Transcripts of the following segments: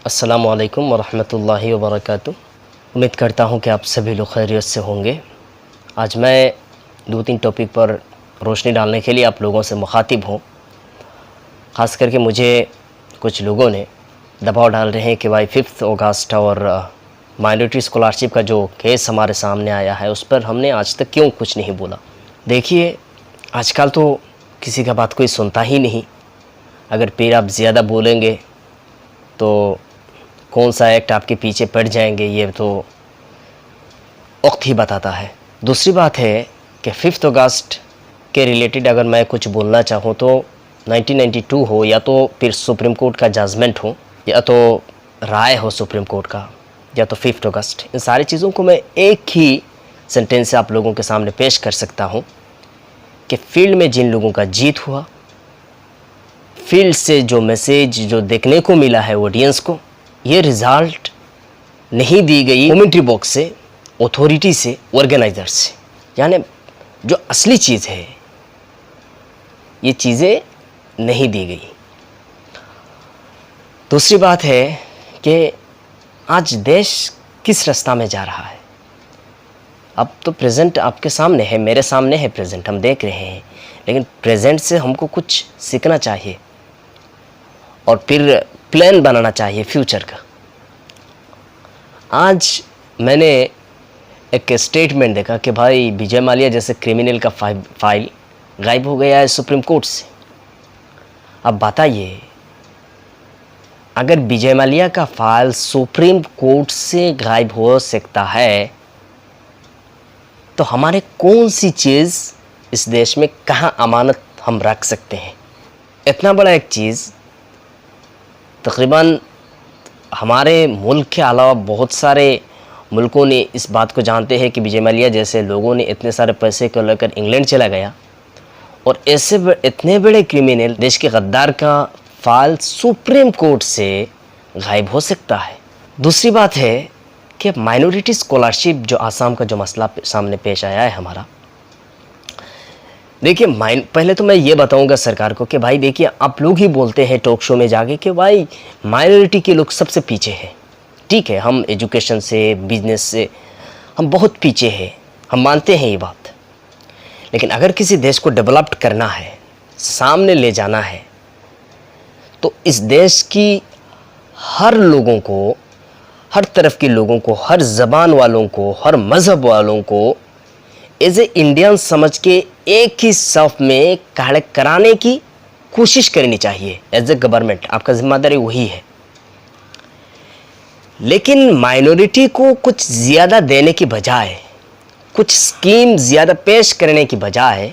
अस्सलामुअलैकुम वरहमतुल्लाहि वबरकातुह। उम्मीद करता हूँ कि आप सभी लोग खैरियत से होंगे। आज मैं 2-3 टॉपिक पर रोशनी डालने के लिए आप लोगों से मुखातिब हूँ। ख़ास करके मुझे कुछ लोगों ने दबाव डाल रहे हैं कि भाई 5 अगस्त और माइनॉरिटी स्कॉलरशिप का जो केस हमारे सामने आया है उस पर हमने आज तक क्यों कुछ नहीं बोला। देखिए, आजकल तो किसी का बात कोई सुनता ही नहीं। अगर फिर आप ज़्यादा बोलेंगे तो कौन सा एक्ट आपके पीछे पड़ जाएंगे ये तो वक्त ही बताता है। दूसरी बात है कि 5 अगस्त के रिलेटेड अगर मैं कुछ बोलना चाहूँ तो 1992 हो या तो फिर सुप्रीम कोर्ट का जजमेंट हो या तो राय हो सुप्रीम कोर्ट का या तो 5 अगस्त, इन सारी चीज़ों को मैं एक ही सेंटेंस से आप लोगों के सामने पेश कर सकता हूँ कि फील्ड में जिन लोगों का जीत हुआ, फील्ड से जो मैसेज जो देखने को मिला है ऑडियंस को, ये रिज़ल्ट नहीं दी गई कमेंट्री बॉक्स से, अथॉरिटी से, ऑर्गेनाइज़र से। यानी जो असली चीज़ है ये चीज़ें नहीं दी गई। दूसरी बात है कि आज देश किस रास्ता में जा रहा है। अब तो प्रेजेंट आपके सामने है, मेरे सामने है प्रेजेंट, हम देख रहे हैं। लेकिन प्रेजेंट से हमको कुछ सीखना चाहिए और फिर प्लान बनाना चाहिए फ्यूचर का। आज मैंने एक स्टेटमेंट देखा कि भाई विजय माल्या जैसे क्रिमिनल का फाइल गायब हो गया है सुप्रीम कोर्ट से। अब बताइए, अगर विजय माल्या का फाइल सुप्रीम कोर्ट से गायब हो सकता है तो हमारे कौन सी चीज़ इस देश में कहाँ अमानत हम रख सकते हैं। इतना बड़ा एक चीज़ तकरीबन हमारे मुल्क के अलावा बहुत सारे मुल्कों ने इस बात को जानते हैं कि विजय माल्या जैसे लोगों ने इतने सारे पैसे को लेकर इंग्लैंड चला गया और ऐसे इतने बड़े क्रिमिनल देश के गद्दार का फाइल सुप्रीम कोर्ट से गायब हो सकता है। दूसरी बात है कि माइनॉरिटी स्कॉलरशिप जो आसाम का जो मसला सामने पेश आया है हमारा, देखिए पहले तो मैं ये बताऊंगा सरकार को कि भाई देखिए, आप लोग ही बोलते हैं टॉक शो में जाके कि भाई माइनॉरिटी के लोग सबसे पीछे हैं। ठीक है, हम एजुकेशन से, बिजनेस से हम बहुत पीछे हैं, हम मानते हैं ये बात। लेकिन अगर किसी देश को डेवलप्ड करना है, सामने ले जाना है, तो इस देश की हर लोगों को, हर तरफ के लोगों को, हर ज़बान वालों को, हर मज़हब वालों को एज ए इंडियन समझ के एक ही सफ में खड़े कराने की कोशिश करनी चाहिए। एज ए गवर्नमेंट आपका जिम्मेदारी वही है। लेकिन माइनॉरिटी को कुछ ज़्यादा देने की बजाय, कुछ स्कीम ज़्यादा पेश करने की बजाय,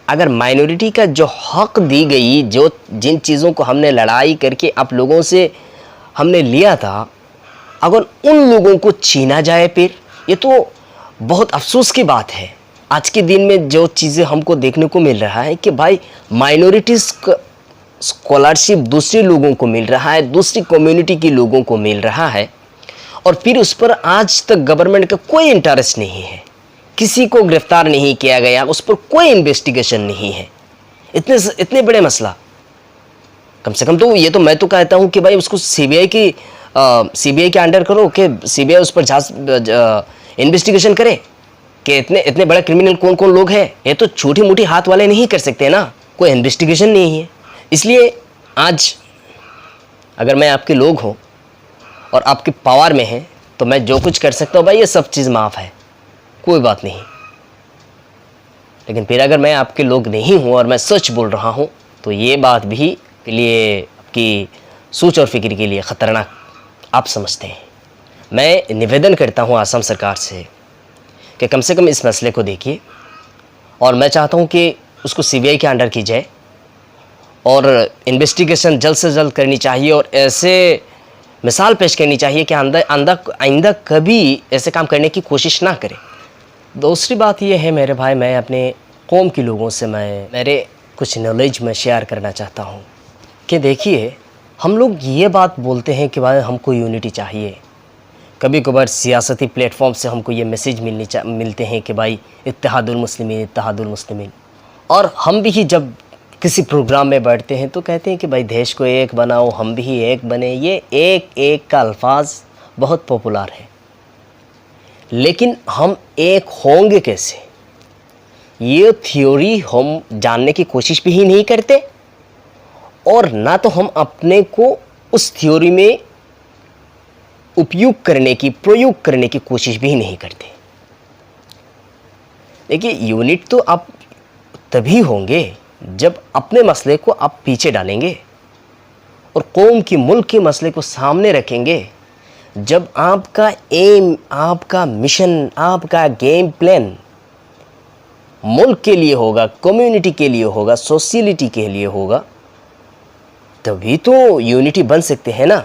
अगर माइनॉरिटी का जो हक दी गई, जो जिन चीज़ों को हमने लड़ाई करके आप लोगों से हमने लिया था, अगर उन लोगों को छीना जाए फिर, ये तो बहुत अफसोस की बात है। आज के दिन में जो चीज़ें हमको देखने को मिल रहा है कि भाई माइनॉरिटी स्कॉलरशिप दूसरे लोगों को मिल रहा है, दूसरी कम्युनिटी के लोगों को मिल रहा है और फिर उस पर आज तक गवर्नमेंट का कोई इंटरेस्ट नहीं है। किसी को गिरफ्तार नहीं किया गया, उस पर कोई इन्वेस्टिगेशन नहीं है। इतने बड़े मसला, कम से कम तो ये तो मैं तो कहता हूँ कि भाई उसको सीबीआई के अंडर करो, कि सीबीआई उस पर जांच इन्वेस्टिगेशन करे कि इतने बड़े क्रिमिनल कौन कौन लोग हैं। ये तो छोटी मोटी हाथ वाले नहीं कर सकते ना, कोई इन्वेस्टिगेशन नहीं है। इसलिए आज अगर मैं आपके लोग हूँ और आपके पावर में है तो मैं जो कुछ कर सकता हूँ भाई, ये सब चीज़ माफ़ है, कोई बात नहीं। लेकिन फिर अगर मैं आपके लोग नहीं हूँ और मैं सच बोल रहा हूँ तो ये बात भी के लिए, आपकी सोच और फिक्र के लिए ख़तरनाक आप समझते हैं। मैं निवेदन करता हूँ आसाम सरकार से कि कम से कम इस मसले को देखिए और मैं चाहता हूँ कि उसको सीबीआई के अंडर की जाए और इन्वेस्टिगेशन जल्द से जल्द करनी चाहिए और ऐसे मिसाल पेश करनी चाहिए कि आइंदा कभी ऐसे काम करने की कोशिश ना करें। दूसरी बात ये है मेरे भाई, मैं अपने कौम के लोगों से मेरे कुछ नॉलेज में शेयर करना चाहता हूँ कि देखिए, हम लोग ये बात बोलते हैं कि भाई हमको यूनिटी चाहिए। कभी कभार सियासती प्लेटफॉर्म से हमको ये मैसेज मिलते हैं कि भाई इत्तेहादुल मुस्लिमीन, इत्तेहादुल मुस्लिमीन। और हम भी जब किसी प्रोग्राम में बैठते हैं तो कहते हैं कि भाई देश को एक बनाओ, हम भी एक बने। ये एक एक का अल्फाज बहुत पॉपुलर है, लेकिन हम एक होंगे कैसे, ये थ्योरी हम जानने की कोशिश भी ही नहीं करते, और ना तो हम अपने को उस थ्योरी में उपयोग करने की, प्रयोग करने की कोशिश भी नहीं करते। देखिए, यूनिट तो आप तभी होंगे जब अपने मसले को आप पीछे डालेंगे और कौम की, मुल्क के मसले को सामने रखेंगे। जब आपका एम, आपका मिशन, आपका गेम प्लान मुल्क के लिए होगा, कम्युनिटी के लिए होगा, सोशलिटी के लिए होगा, तभी तो यूनिटी बन सकते हैं ना।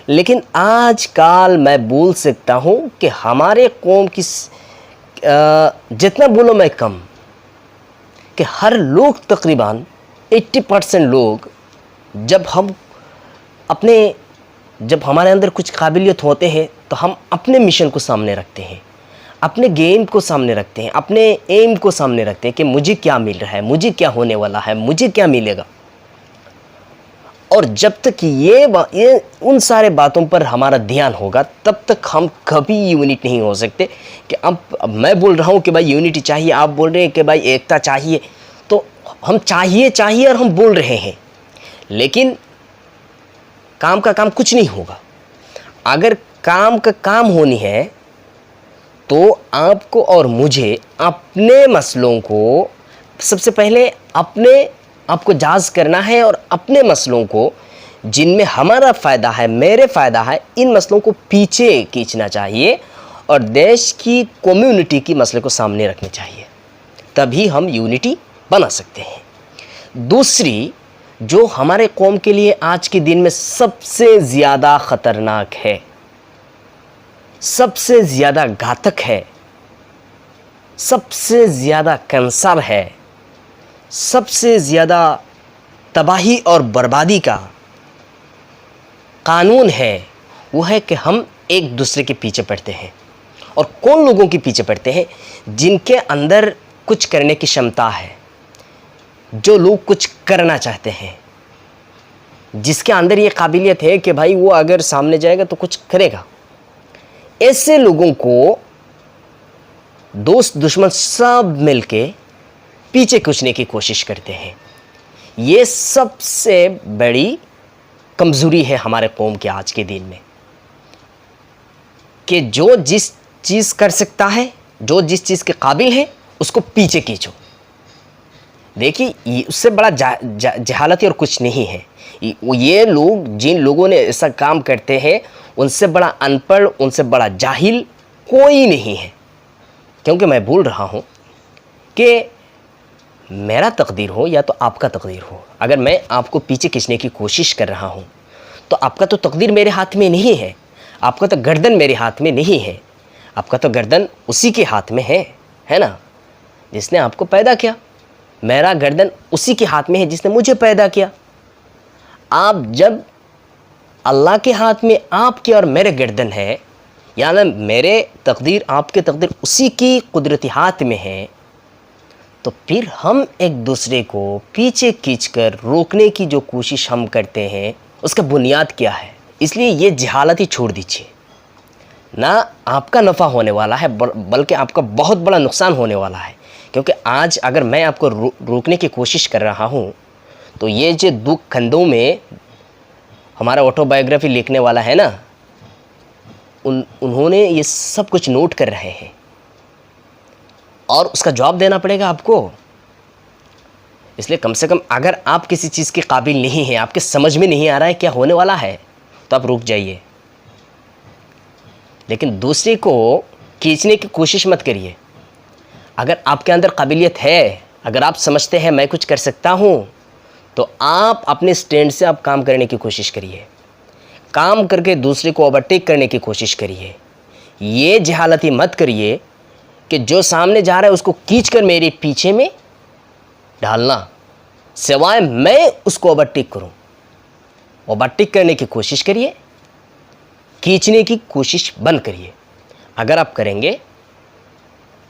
लेकिन आजकल मैं बोल सकता हूँ कि हमारे कौम की जितना बोलो मैं कम, कि हर लोग तकरीबन 80% लोग, जब हमारे अंदर कुछ काबिलियत होते हैं तो हम अपने मिशन को सामने रखते हैं, अपने गेम को सामने रखते हैं, अपने एम को सामने रखते हैं कि मुझे क्या मिल रहा है, मुझे क्या होने वाला है, मुझे क्या मिलेगा। और जब तक ये उन सारे बातों पर हमारा ध्यान होगा, तब तक हम कभी यूनिट नहीं हो सकते। कि अब मैं बोल रहा हूँ कि भाई यूनिटी चाहिए, आप बोल रहे हैं कि भाई एकता चाहिए, तो हम चाहिए और हम बोल रहे हैं, लेकिन काम का काम कुछ नहीं होगा। अगर काम का काम होनी है तो आपको और मुझे अपने मसलों को सबसे पहले आपको जांच करना है, और अपने मसलों को जिनमें हमारा फ़ायदा है, मेरे फ़ायदा है, इन मसलों को पीछे खींचना चाहिए और देश की, कम्युनिटी की मसले को सामने रखने चाहिए। तभी हम यूनिटी बना सकते हैं। दूसरी, जो हमारे कौम के लिए आज के दिन में सबसे ज़्यादा ख़तरनाक है, सबसे ज़्यादा घातक है, सबसे ज़्यादा कैंसर है, सबसे ज़्यादा तबाही और बर्बादी का कानून है, वो है कि हम एक दूसरे के पीछे पड़ते हैं। और कौन लोगों के पीछे पड़ते हैं? जिनके अंदर कुछ करने की क्षमता है, जो लोग कुछ करना चाहते हैं, जिसके अंदर ये काबिलियत है कि भाई वो अगर सामने जाएगा तो कुछ करेगा। ऐसे लोगों को दोस्त दुश्मन सब मिलके पीछे खींचने की कोशिश करते हैं। ये सबसे बड़ी कमज़ोरी है हमारे कौम के आज के दिन में, कि जो जिस चीज़ कर सकता है, जो जिस चीज़ के काबिल है, उसको पीछे खींचो। देखिए, उससे बड़ा जहालत और कुछ नहीं है। ये लोग, जिन लोगों ने ऐसा काम करते हैं, उनसे बड़ा अनपढ़, उनसे बड़ा जाहिल कोई नहीं है। क्योंकि मैं बोल रहा हूँ कि मेरा तकदीर हो या तो आपका तकदीर हो, अगर मैं आपको पीछे खींचने की कोशिश कर रहा हूँ तो आपका तो तकदीर मेरे हाथ में नहीं है, आपका तो गर्दन मेरे हाथ में नहीं है, आपका तो गर्दन उसी के हाथ में है ना, जिसने आपको पैदा किया। मेरा गर्दन उसी के हाथ में है जिसने मुझे पैदा किया। आप जब अल्लाह के हाथ में आपके और मेरे गर्दन है, यानी मेरे तकदीर, आपके तकदीर उसी की कुदरती हाथ में है, तो फिर हम एक दूसरे को पीछे खींचकर रोकने की जो कोशिश हम करते हैं, उसका बुनियाद क्या है? इसलिए ये जहालत ही छोड़ दीजिए। ना आपका नफ़ा होने वाला है, बल्कि आपका बहुत बड़ा नुकसान होने वाला है। क्योंकि आज अगर मैं आपको रोकने की कोशिश कर रहा हूँ, तो ये जो दुख खंडों में हमारा ऑटोबायोग्राफी लिखने वाला है ना, उन्होंने ये सब कुछ नोट कर रहे हैं और उसका जवाब देना पड़ेगा आपको। इसलिए कम से कम अगर आप किसी चीज़ के काबिल नहीं हैं, आपके समझ में नहीं आ रहा है क्या होने वाला है, तो आप रुक जाइए, लेकिन दूसरे को खींचने की कोशिश मत करिए। अगर आपके अंदर काबिलियत है, अगर आप समझते हैं मैं कुछ कर सकता हूँ, तो आप अपने स्टैंड से आप काम करने की कोशिश करिए, काम करके दूसरे को ओवरटेक करने की कोशिश करिए। ये जहालती मत करिए कि जो सामने जा रहा है उसको खींचकर मेरे पीछे में डालना, सिवाय मैं उसको ओवरटेक करूं। ओवरटेक करने की कोशिश करिए, खींचने की कोशिश बंद करिए। अगर आप करेंगे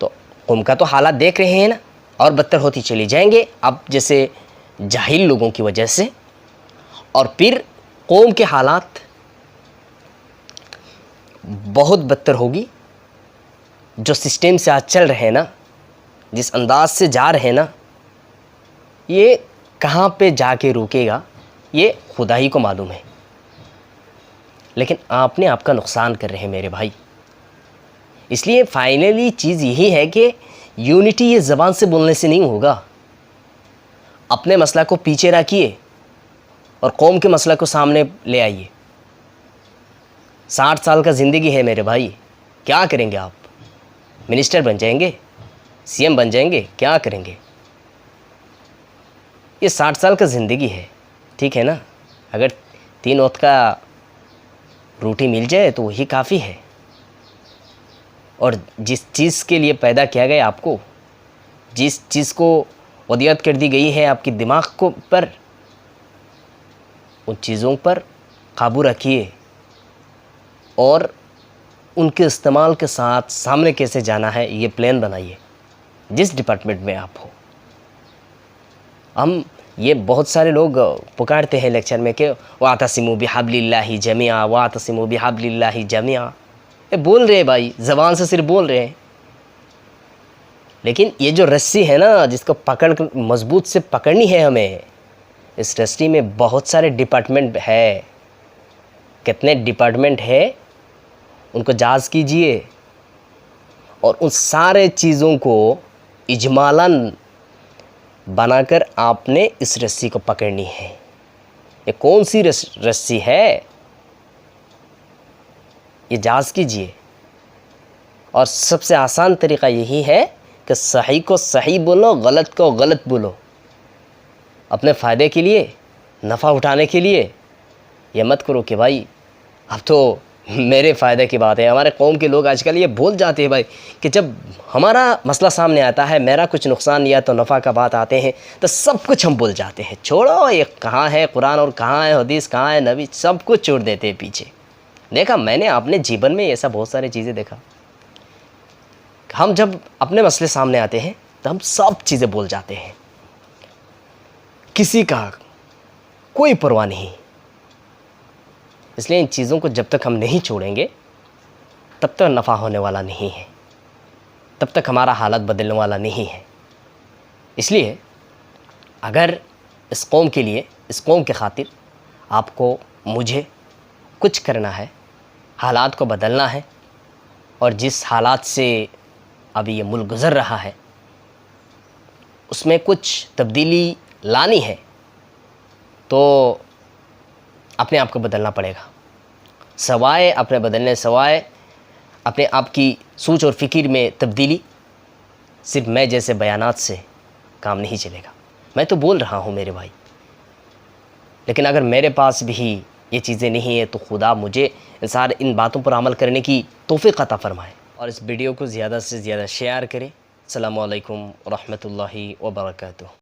तो कौम का तो हालात देख रहे हैं ना, और बदतर होती चली जाएंगे। अब जैसे जाहिल लोगों की वजह से, और फिर कौम के हालात बहुत बदतर होगी। जो सिस्टम से आज चल रहे हैं ना, जिस अंदाज से जा रहे हैं ना, ये कहाँ पे जाके रुकेगा ये खुदा ही को मालूम है। लेकिन आपने आपका नुकसान कर रहे हैं मेरे भाई। इसलिए फाइनली चीज़ यही है कि यूनिटी ये ज़बान से बोलने से नहीं होगा। अपने मसला को पीछे रखिए और कौम के मसला को सामने ले आइए। 60 साल का ज़िंदगी है मेरे भाई, क्या करेंगे आप? मिनिस्टर बन जाएंगे, सीएम बन जाएंगे, क्या करेंगे? ये 60 साल का ज़िंदगी है, ठीक है ना। अगर 3 वक्त का रोटी मिल जाए तो वही काफ़ी है। और जिस चीज़ के लिए पैदा किया गया आपको, जिस चीज़ को वदियत कर दी गई है आपके दिमाग को पर, उन चीज़ों पर काबू रखिए और उनके इस्तेमाल के साथ सामने कैसे जाना है ये प्लान बनाइए, जिस डिपार्टमेंट में आप हो। हम ये बहुत सारे लोग पुकारते हैं लेक्चर में कि वातसिमू बिहब्लिल्लाहि जमीआ, वातसिमू बिहब्लिल्लाहि जमीआ। ये बोल रहे हैं भाई, ज़बान से सिर्फ बोल रहे हैं, लेकिन ये जो रस्सी है ना, जिसको पकड़ मजबूत से पकड़नी है हमें, इस रस्सी में बहुत सारे डिपार्टमेंट है। कितने डिपार्टमेंट है उनको जांच कीजिए और उन सारे चीज़ों को इजमालन बनाकर आपने इस रस्सी को पकड़नी है। ये कौन सी रस्सी है ये जांच कीजिए। और सबसे आसान तरीक़ा यही है कि सही को सही बोलो, गलत को गलत बोलो। अपने फ़ायदे के लिए, नफ़ा उठाने के लिए ये मत करो कि भाई अब तो मेरे फ़ायदे की बात है। हमारे कौम के लोग आजकल ये भूल जाते हैं भाई कि जब हमारा मसला सामने आता है, मेरा कुछ नुकसान या तो नफ़ा का बात आते हैं तो सब कुछ हम भूल जाते हैं। छोड़ो ये कहाँ है कुरान और कहाँ है हदीस, कहाँ है नबी, सब कुछ छोड़ देते हैं पीछे। देखा मैंने अपने जीवन में ऐसा बहुत सारी चीज़ें देखा। हम जब अपने मसले सामने आते हैं तो हम सब चीज़ें भूल जाते हैं, किसी का कोई परवाह नहीं। इसलिए इन चीज़ों को जब तक हम नहीं छोड़ेंगे तब तक नफ़ा होने वाला नहीं है, तब तक हमारा हालत बदलने वाला नहीं है। इसलिए अगर इस कौम के लिए, इस कौम के खातिर आपको मुझे कुछ करना है, हालात को बदलना है, और जिस हालात से अभी ये मुल्क गुज़र रहा है उसमें कुछ तब्दीली लानी है, तो अपने आप को बदलना पड़ेगा। सवाए अपने बदलने, सवाए अपने आप की सोच और फ़िक्र में तब्दीली, सिर्फ मैं जैसे बयानात से काम नहीं चलेगा। मैं तो बोल रहा हूँ मेरे भाई, लेकिन अगर मेरे पास भी ये चीज़ें नहीं है तो खुदा मुझे इन बातों पर अमल करने की तौफ़ीक़ अता फ़रमाए। और इस वीडियो को ज़्यादा से ज़्यादा शेयर करें। अस्सलामु अलैकुम रहमतुल्लाहि व बरकातुहू।